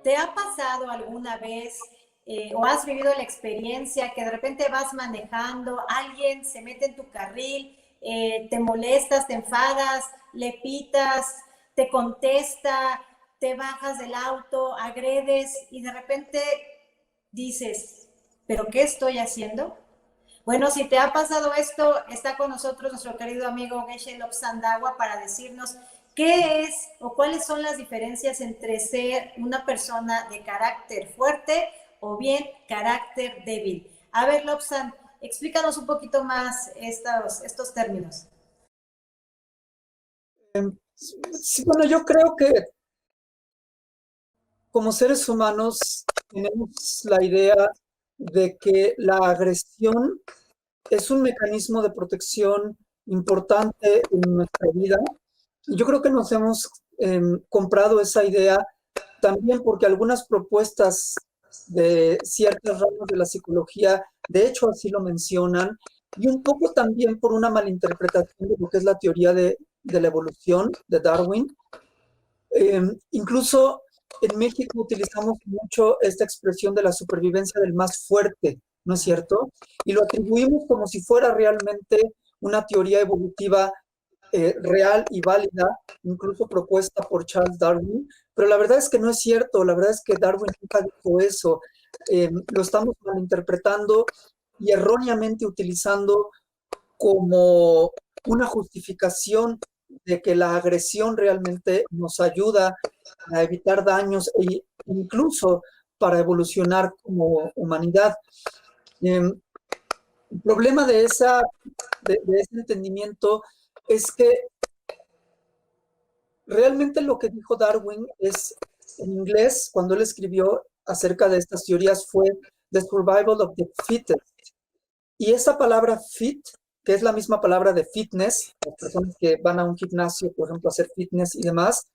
¿Te ha pasado alguna vez o has vivido la experiencia que de repente vas manejando, alguien se mete en tu carril, te molestas, te enfadas, le pitas, te contesta, te bajas del auto, agredes y de repente dices, ¿pero qué estoy haciendo? Bueno, si te ha pasado esto, está con nosotros nuestro querido amigo Geshe Lobsandagua para decirnos qué es o cuáles son las diferencias entre ser una persona de carácter fuerte o bien carácter débil. A ver, Lobsan, explícanos un poquito más estos términos. Sí, bueno, yo creo que como seres humanos tenemos la idea de que la agresión es un mecanismo de protección importante en nuestra vida. Y yo creo que nos hemos comprado esa idea también porque algunas propuestas de ciertas ramas de la psicología, de hecho, así lo mencionan, y un poco también por una malinterpretación de lo que es la teoría de la evolución de Darwin. Incluso en México utilizamos mucho esta expresión de la supervivencia del más fuerte, ¿no es cierto? Y lo atribuimos como si fuera realmente una teoría evolutiva real y válida, incluso propuesta por Charles Darwin, pero la verdad es que no es cierto, la verdad es que Darwin nunca dijo eso. Lo estamos malinterpretando y erróneamente utilizando como una justificación de que la agresión realmente nos ayuda a evitar daños e incluso para evolucionar como humanidad. El problema de ese entendimiento es que realmente lo que dijo Darwin es, en inglés, cuando él escribió acerca de estas teorías, fue The Survival of the Fittest. Y esa palabra fit, que es la misma palabra de fitness, las personas que van a un gimnasio, por ejemplo, a hacer fitness y demás,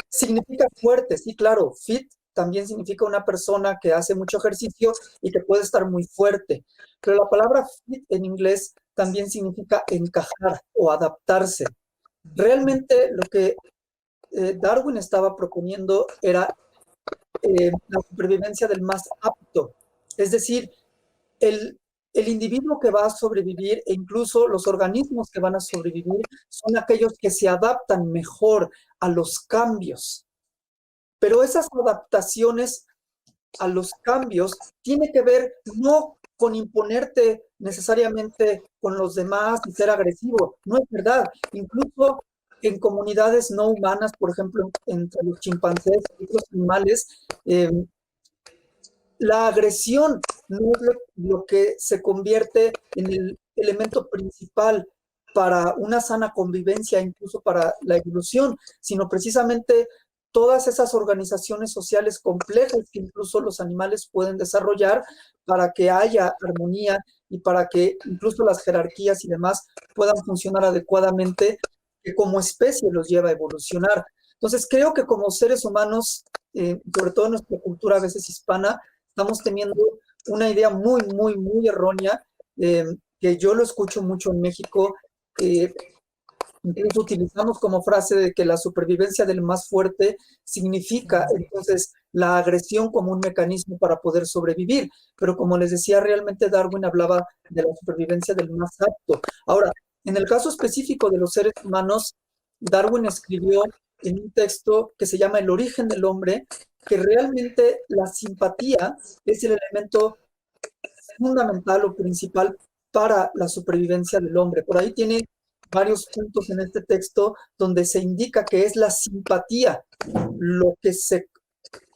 significa fuerte, sí, claro, fit también significa una persona que hace mucho ejercicio y que puede estar muy fuerte. Pero la palabra fit en inglés también significa encajar o adaptarse. Realmente lo que Darwin estaba proponiendo era la supervivencia del más apto, es decir, el, el individuo que va a sobrevivir e incluso los organismos que van a sobrevivir son aquellos que se adaptan mejor a los cambios. Pero esas adaptaciones a los cambios tiene que ver no con imponerte necesariamente con los demás y ser agresivo, no es verdad. Incluso en comunidades no humanas, por ejemplo, entre los chimpancés y otros animales, la agresión no es lo que se convierte en el elemento principal para una sana convivencia, incluso para la evolución, sino precisamente todas esas organizaciones sociales complejas que incluso los animales pueden desarrollar para que haya armonía y para que incluso las jerarquías y demás puedan funcionar adecuadamente, que como especie los lleva a evolucionar. Entonces creo que como seres humanos, sobre todo en nuestra cultura a veces hispana, estamos teniendo una idea muy, muy, muy errónea, que yo lo escucho mucho en México. Incluso utilizamos como frase de que la supervivencia del más fuerte significa entonces la agresión como un mecanismo para poder sobrevivir. Pero como les decía, realmente Darwin hablaba de la supervivencia del más apto. Ahora, en el caso específico de los seres humanos, Darwin escribió en un texto que se llama El origen del hombre, que realmente la simpatía es el elemento fundamental o principal para la supervivencia del hombre. Por ahí tiene varios puntos en este texto donde se indica que es la simpatía lo que se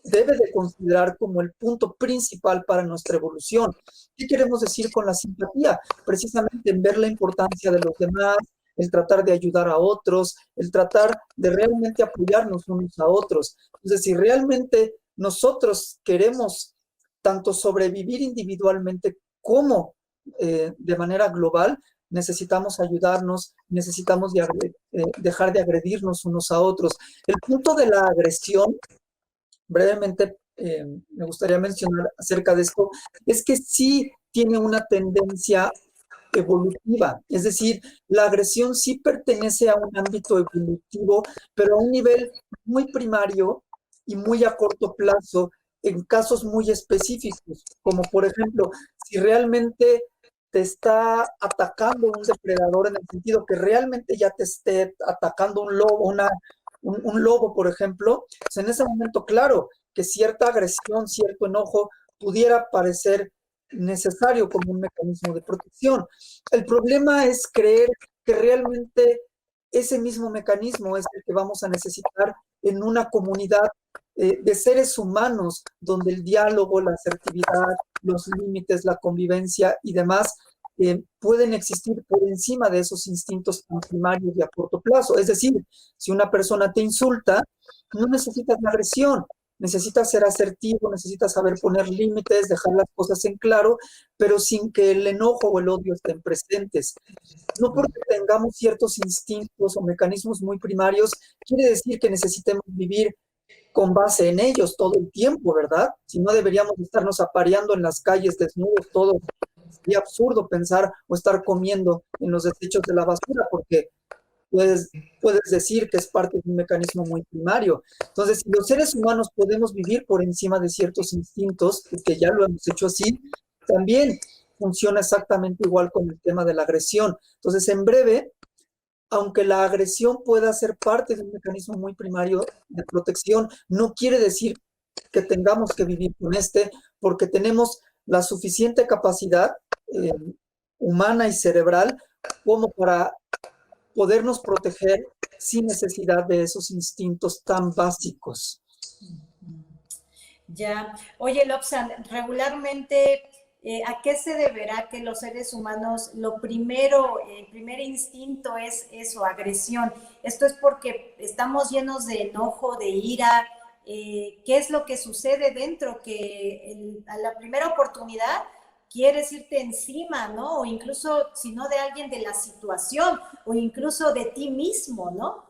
debe de considerar como el punto principal para nuestra evolución. ¿Qué queremos decir con la simpatía? Precisamente en ver la importancia de los demás, el tratar de ayudar a otros, el tratar de realmente apoyarnos unos a otros. Entonces, si realmente nosotros queremos tanto sobrevivir individualmente como de manera global, necesitamos ayudarnos, necesitamos dejar de agredirnos unos a otros. El punto de la agresión, brevemente me gustaría mencionar acerca de esto, es que sí tiene una tendencia evolutiva. Es decir, la agresión sí pertenece a un ámbito evolutivo, pero a un nivel muy primario y muy a corto plazo, en casos muy específicos, como por ejemplo, si realmente te está atacando un depredador en el sentido que realmente ya te esté atacando un lobo, un lobo, por ejemplo, pues en ese momento, claro, que cierta agresión, cierto enojo pudiera parecer necesario como un mecanismo de protección. El problema es creer que realmente ese mismo mecanismo es el que vamos a necesitar en una comunidad de seres humanos donde el diálogo, la asertividad, los límites, la convivencia y demás pueden existir por encima de esos instintos tan primarios y a corto plazo. Es decir, si una persona te insulta, no necesitas la agresión, necesitas ser asertivo, necesitas saber poner límites, dejar las cosas en claro, pero sin que el enojo o el odio estén presentes. No porque tengamos ciertos instintos o mecanismos muy primarios, quiere decir que necesitemos vivir con base en ellos todo el tiempo, ¿verdad? Si no deberíamos estarnos apareando en las calles desnudos todos. Sería absurdo pensar o estar comiendo en los desechos de la basura porque puedes decir que es parte de un mecanismo muy primario. Entonces, si los seres humanos podemos vivir por encima de ciertos instintos, que ya lo hemos hecho así, también funciona exactamente igual con el tema de la agresión. Entonces, en breve, aunque la agresión pueda ser parte de un mecanismo muy primario de protección, no quiere decir que tengamos que vivir con porque tenemos la suficiente capacidad eh, humana y cerebral como para podernos proteger sin necesidad de esos instintos tan básicos. Ya. Oye, Lobsan, regularmente, ¿a qué se deberá que los seres humanos, lo primero, el primer instinto es eso, agresión? Esto es porque estamos llenos de enojo, de ira. ¿Qué es lo que sucede dentro? Que a la primera oportunidad quieres irte encima, ¿no? O incluso, si no de alguien, de la situación, o incluso de ti mismo, ¿no?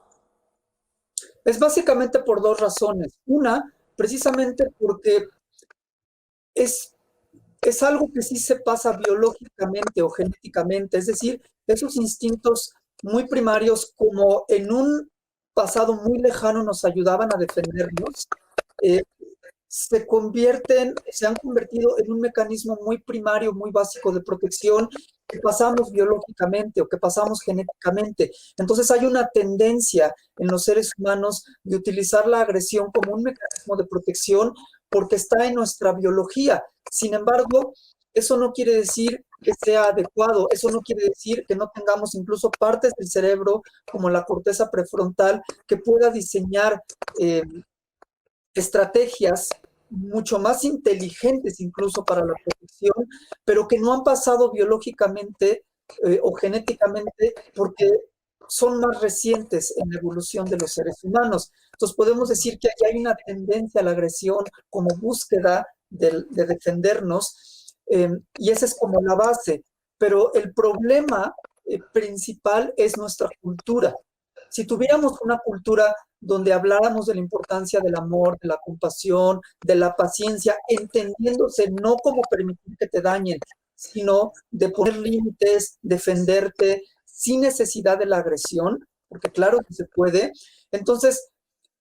Es básicamente por dos razones. Una, precisamente porque es, es algo que sí se pasa biológicamente o genéticamente, es decir, esos instintos muy primarios como en un pasado muy lejano nos ayudaban a defendernos, eh, se han convertido en un mecanismo muy primario, muy básico de protección que pasamos biológicamente o que pasamos genéticamente. Entonces hay una tendencia en los seres humanos de utilizar la agresión como un mecanismo de protección porque está en nuestra biología. Sin embargo, eso no quiere decir que sea adecuado, eso no quiere decir que no tengamos incluso partes del cerebro como la corteza prefrontal que pueda diseñar estrategias mucho más inteligentes incluso para la protección, pero que no han pasado biológicamente o genéticamente porque son más recientes en la evolución de los seres humanos. Entonces podemos decir que aquí hay una tendencia a la agresión como búsqueda de defendernos y esa es como la base. Pero el problema principal es nuestra cultura. Si tuviéramos una cultura donde habláramos de la importancia del amor, de la compasión, de la paciencia, entendiéndose no como permitir que te dañen, sino de poner límites, defenderte sin necesidad de la agresión, porque claro que se puede. Entonces,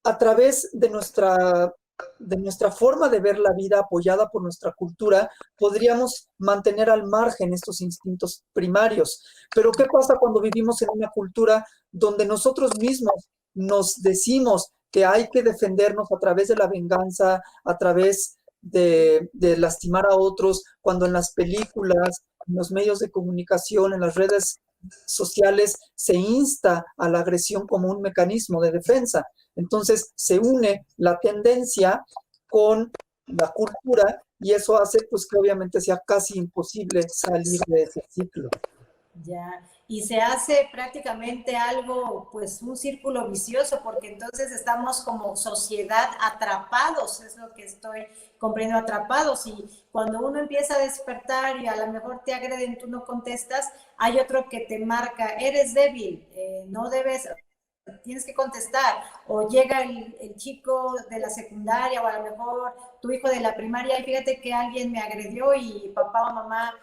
a través de nuestra forma de ver la vida apoyada por nuestra cultura, podríamos mantener al margen estos instintos primarios. Pero ¿qué pasa cuando vivimos en una cultura donde nosotros mismos nos decimos que hay que defendernos a través de la venganza, a través de lastimar a otros, cuando en las películas, en los medios de comunicación, en las redes sociales, se insta a la agresión como un mecanismo de defensa? Entonces se une la tendencia con la cultura y eso hace pues que obviamente sea casi imposible salir de ese ciclo. Ya, y se hace prácticamente algo, pues un círculo vicioso, porque entonces estamos como sociedad atrapados, es lo que estoy comprendiendo, atrapados, y cuando uno empieza a despertar y a lo mejor te agreden, tú no contestas, hay otro que te marca, eres débil, no debes, tienes que contestar, o llega el chico de la secundaria, o a lo mejor tu hijo de la primaria, y fíjate que alguien me agredió y papá o mamá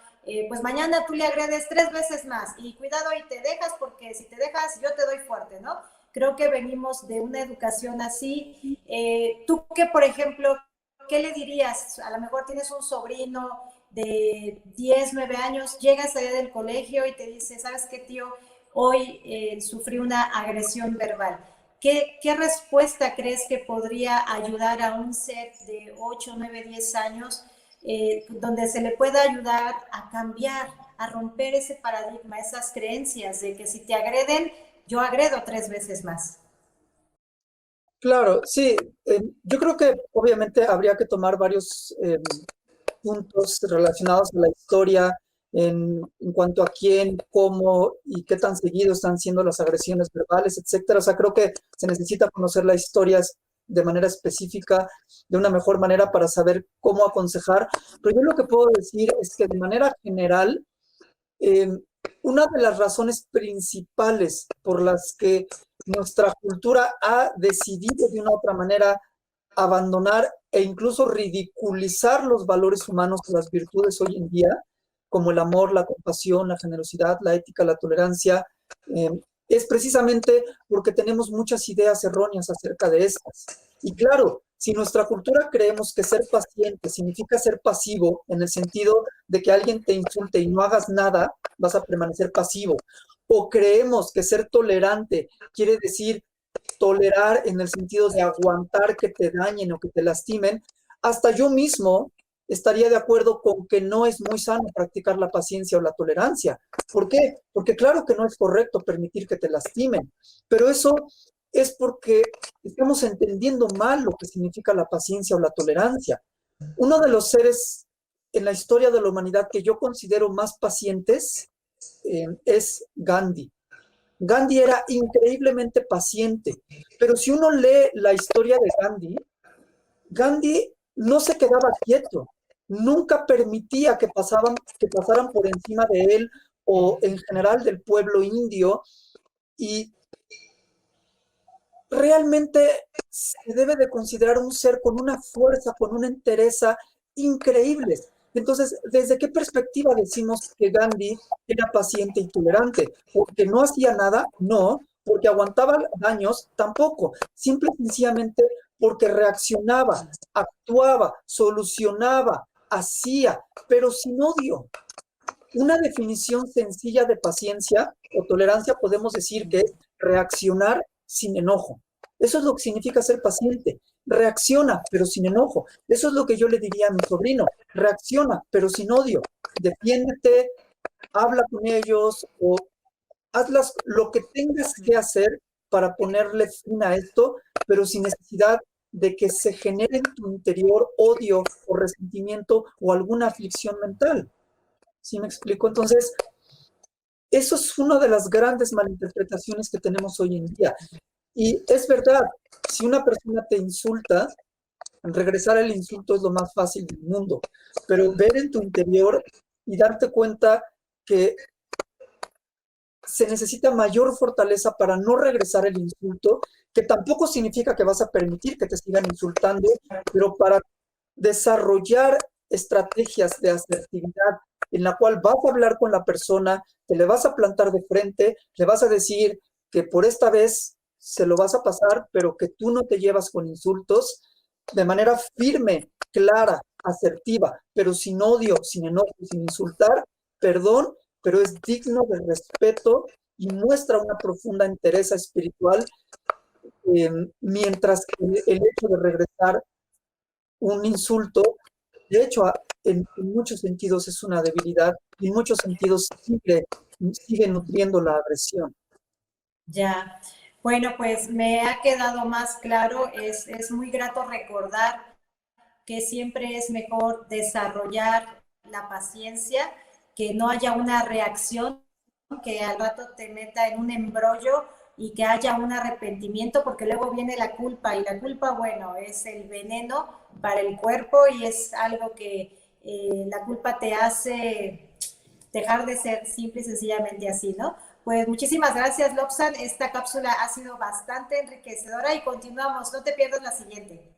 pues mañana tú le agredes 3 veces más y cuidado y te dejas porque si te dejas yo te doy fuerte, ¿no? Creo que venimos de una educación así. Tú que, por ejemplo, ¿qué le dirías? A lo mejor tienes un sobrino de 10, 9 años, llegas allá del colegio y te dice, ¿sabes qué, tío? Hoy sufrí una agresión verbal. ¿Qué respuesta crees que podría ayudar a un ser de 8, 9, 10 años donde se le pueda ayudar a cambiar, a romper ese paradigma, esas creencias de que si te agreden, yo agredo 3 veces más? Claro, sí, yo creo que obviamente habría que tomar varios puntos relacionados a la historia en cuanto a quién, cómo y qué tan seguido están siendo las agresiones verbales, etcétera. O sea, creo que se necesita conocer las historias de manera específica, de una mejor manera para saber cómo aconsejar. Pero yo lo que puedo decir es que de manera general, eh, una de las razones principales por las que nuestra cultura ha decidido de una u otra manera abandonar e incluso ridiculizar los valores humanos, las virtudes hoy en día, como el amor, la compasión, la generosidad, la ética, la tolerancia, eh, es precisamente porque tenemos muchas ideas erróneas acerca de estas. Y claro, si nuestra cultura creemos que ser paciente significa ser pasivo, en el sentido de que alguien te insulte y no hagas nada, vas a permanecer pasivo. O creemos que ser tolerante quiere decir tolerar en el sentido de aguantar que te dañen o que te lastimen, hasta yo mismo estaría de acuerdo con que no es muy sano practicar la paciencia o la tolerancia. ¿Por qué? Porque claro que no es correcto permitir que te lastimen, pero eso es porque estamos entendiendo mal lo que significa la paciencia o la tolerancia. Uno de los seres en la historia de la humanidad que yo considero más pacientes es Gandhi. Gandhi era increíblemente paciente, pero si uno lee la historia de Gandhi, Gandhi no se quedaba quieto, nunca permitía que pasaran por encima de él o en general del pueblo indio, y realmente se debe de considerar un ser con una fuerza, con una entereza increíbles. Entonces, ¿desde qué perspectiva decimos que Gandhi era paciente y tolerante? ¿Porque no hacía nada? No. ¿Porque aguantaba daños? Tampoco. Simple y sencillamente porque reaccionaba, actuaba, solucionaba, hacía, pero sin odio. Una definición sencilla de paciencia o tolerancia podemos decir que es reaccionar sin enojo. Eso es lo que significa ser paciente. Reacciona, pero sin enojo. Eso es lo que yo le diría a mi sobrino. Reacciona, pero sin odio. Defiéndete, habla con ellos o haz lo que tengas que hacer para ponerle fin a esto, pero sin necesidad de que se genere en tu interior odio o resentimiento o alguna aflicción mental. ¿Sí me explico? Entonces, eso es una de las grandes malinterpretaciones que tenemos hoy en día. Y es verdad, si una persona te insulta, regresar el insulto es lo más fácil del mundo, pero ver en tu interior y darte cuenta que se necesita mayor fortaleza para no regresar el insulto, que tampoco significa que vas a permitir que te sigan insultando, pero para desarrollar estrategias de asertividad en la cual vas a hablar con la persona, te le vas a plantar de frente, le vas a decir que por esta vez se lo vas a pasar, pero que tú no te llevas con insultos, de manera firme, clara, asertiva, pero sin odio, sin enojo, sin insultar, perdón, pero es digno de respeto y muestra una profunda entereza espiritual, mientras que el hecho de regresar un insulto, de hecho, en muchos sentidos es una debilidad y en muchos sentidos sigue nutriendo la agresión. Ya. Bueno, pues me ha quedado más claro, es muy grato recordar que siempre es mejor desarrollar la paciencia, que no haya una reacción que al rato te meta en un embrollo y que haya un arrepentimiento, porque luego viene la culpa y la culpa, bueno, es el veneno para el cuerpo y es algo que la culpa te hace dejar de ser simple y sencillamente así, ¿no? Pues muchísimas gracias, Lobsan. Esta cápsula ha sido bastante enriquecedora y continuamos. No te pierdas la siguiente.